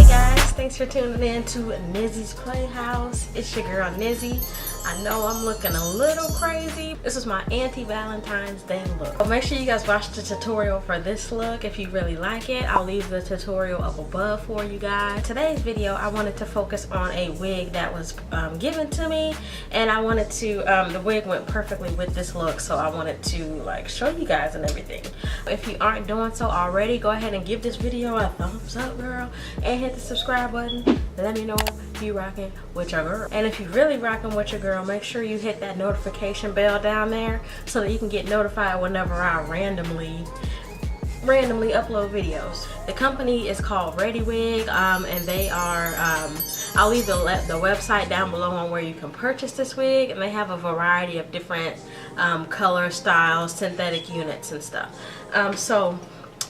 guys, thanks for tuning in to Nizzysplayhouse. It's your girl Nizzy. I know I'm looking a little crazy. This is my anti-Valentine's Day look. Make sure you guys watch the tutorial for this look if you really like it. I'll leave the tutorial up above for you guys. Today's video, I wanted to focus on a wig that was given to me, and I wanted to, the wig went perfectly with this look, so I wanted to like show you guys and everything. If you aren't doing so already, go ahead and give this video a thumbs up, girl, and hit the subscribe button. Let me know if you rocking with your girl. And if you really rocking with your girl, make sure you hit that notification bell down there so that you can get notified whenever I randomly upload videos. The company is called ReadyWig, and they are I'll leave the website down below on where you can purchase this wig, and they have a variety of different color styles, synthetic units and stuff. So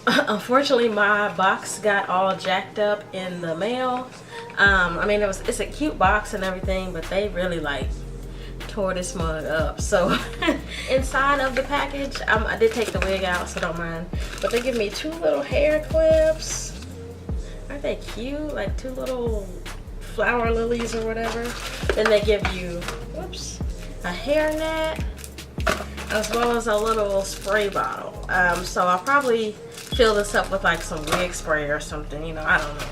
unfortunately my box got all jacked up in the mail. I mean, it's a cute box and everything, but they really like tore this mug up. So inside of the package, I did take the wig out, so don't mind, but they give me two little hair clips. Aren't they cute? Like two little flower lilies or whatever. Then they give you, whoops, a hairnet as well as a little spray bottle. So I'll probably fill this up with like some wig spray or something, you know, I don't know.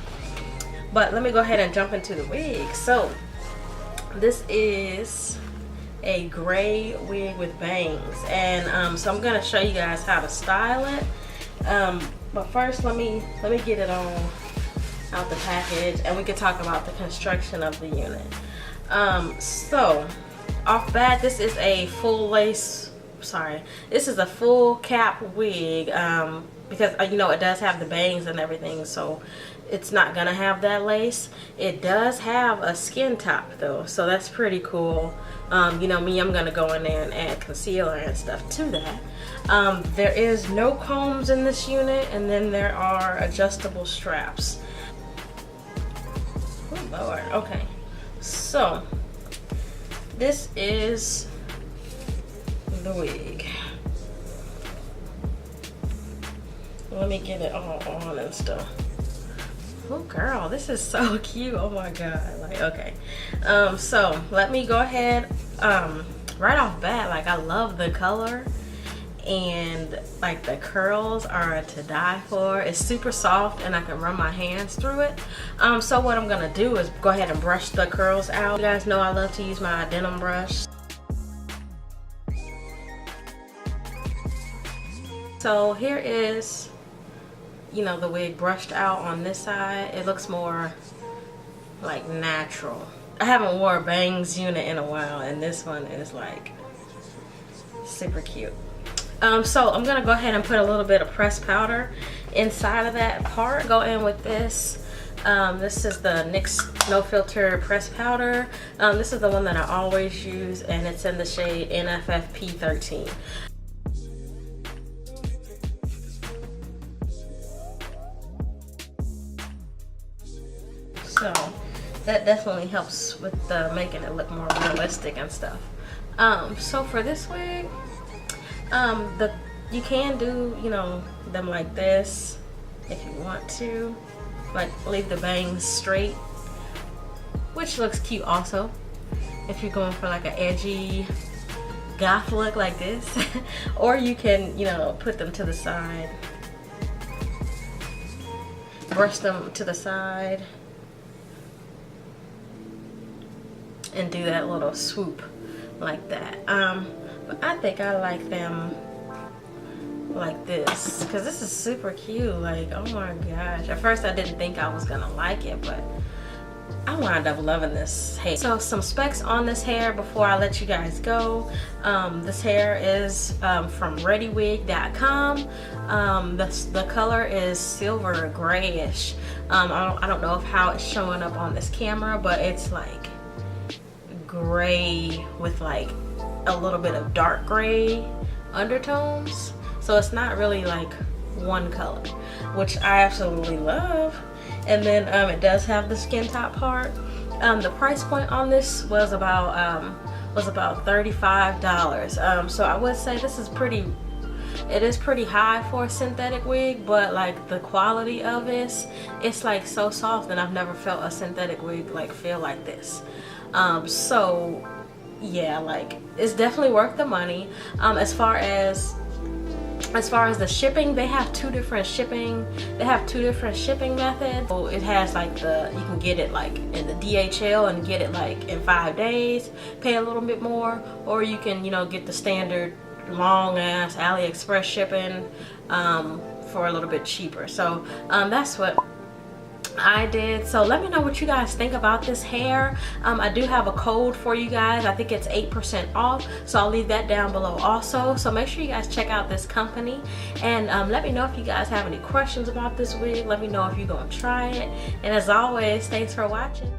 But let me go ahead and jump into the wig. So this is a gray wig with bangs, and so I'm gonna show you guys how to style it. But first let me get it all out the package, and we can talk about the construction of the unit. So off bat, this is a full lace, this is a full cap wig, because you know it does have the bangs and everything, so it's not gonna have that lace. It does have a skin top though, so that's pretty cool. You know me, I'm gonna go in there and add concealer and stuff to that. There is no combs in this unit, and then there are adjustable straps. Oh Lord, okay. So this is the wig. Let me get it all on and stuff. Oh girl, this is so cute. Oh my god. Like, okay. So let me go ahead, right off bat, like I love the color, and like the curls are to die for. It's super soft and I can run my hands through it. So what I'm gonna do is go ahead and brush the curls out. You guys know I love to use my denim brush. So here is, you know, the wig brushed out on this side. It looks more like natural. I haven't worn a bangs unit in a while, and this one is like super cute. So I'm gonna go ahead and put a little bit of pressed powder inside of that part. Go in with this. This is the NYX No Filter pressed powder. This is the one that I always use, and it's in the shade NFFP13. So that definitely helps with making it look more realistic and stuff. So for this wig, you can do, you know, them like this if you want to, like leave the bangs straight, which looks cute also if you're going for like an edgy goth look like this. Or you can, you know, put them to the side, brush them to the side, and do that little swoop like that. But I think I like them like this because this is super cute. Like, oh my gosh, at first I didn't think I was gonna like it, but I wound up loving this hair. So some specs on this hair before I let you guys go. This hair is from ReadyWig.com. The color is silver grayish. I don't know how it's showing up on this camera, but it's like gray with like a little bit of dark gray undertones, so it's not really like one color, which I absolutely love. And then it does have the skin top part. The price point on this was about was about $35. So I would say this is it is pretty high for a synthetic wig, but like the quality of it's like so soft, and I've never felt a synthetic wig like feel like this. So yeah, like it's definitely worth the money. As far as the shipping, they have two different shipping methods. So it has like you can get it like in the DHL and get it like in 5 days, pay a little bit more, or you can, you know, get the standard long ass AliExpress shipping for a little bit cheaper. So that's what I did. So let me know what you guys think about this hair. I do have a code for you guys. I think it's 8% off, so I'll leave that down below also. So make sure you guys check out this company, and let me know if you guys have any questions about this wig. Let me know if you're gonna try it, and as always, thanks for watching.